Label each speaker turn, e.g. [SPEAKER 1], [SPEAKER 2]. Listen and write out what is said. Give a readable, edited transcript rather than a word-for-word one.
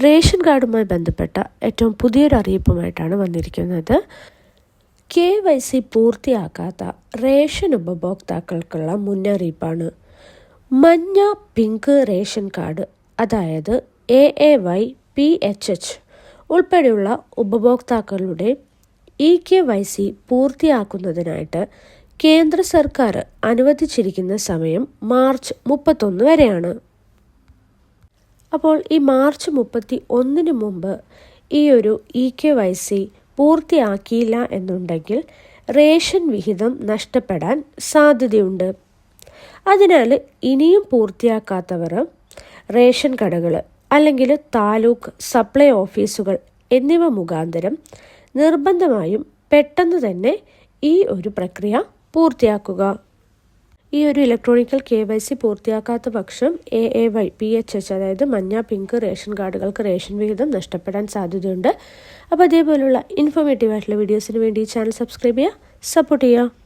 [SPEAKER 1] Ration കാർഡുമായി ബന്ധപ്പെട്ട ഏറ്റവും പുതിയൊരു അറിയിപ്പുമായിട്ടാണ് വന്നിരിക്കുന്നത്. KYC പൂർത്തിയാക്കാത്ത റേഷൻ ഉപഭോക്താക്കൾക്കുള്ള മുന്നറിയിപ്പാണ്. മഞ്ഞ പിങ്ക് റേഷൻ കാർഡ്, അതായത് AAY PHH ഉൾപ്പെടെയുള്ള ഉപഭോക്താക്കളുടെ EKYC പൂർത്തിയാക്കുന്നതിനായിട്ട് കേന്ദ്ര സർക്കാർ അനുവദിച്ചിരിക്കുന്ന സമയം മാർച്ച് 31 വരെയാണ്. അപ്പോൾ ഈ മാർച്ച് 31 മുമ്പ് ഈ ഒരു EKYC പൂർത്തിയാക്കിയില്ല എന്നുണ്ടെങ്കിൽ റേഷൻ വിഹിതം നഷ്ടപ്പെടാൻ സാധ്യതയുണ്ട്. അതിനാൽ ഇനിയും പൂർത്തിയാക്കാത്തവർ റേഷൻ കടകൾ അല്ലെങ്കിൽ താലൂക്ക് സപ്ലൈ ഓഫീസുകൾ എന്നിവ മുഖാന്തരം നിർബന്ധമായും പെട്ടെന്ന് തന്നെ ഈ ഒരു പ്രക്രിയ പൂർത്തിയാക്കുക. ഈ ഒരു ഇലക്ട്രോണിക്കൽ KYC പൂർത്തിയാക്കാത്ത പക്ഷം AAY PHH, അതായത് മഞ്ഞ പിങ്ക് റേഷൻ കാർഡുകൾക്ക് റേഷൻ വിഹിതം നഷ്ടപ്പെടാൻ സാധ്യതയുണ്ട്. അപ്പോൾ അതേപോലുള്ള ഇൻഫോർമേറ്റീവ് ആയിട്ടുള്ള വീഡിയോസിന് വേണ്ടി ഈ ചാനൽ സബ്സ്ക്രൈബ് ചെയ്യുക, സപ്പോർട്ട് ചെയ്യുക.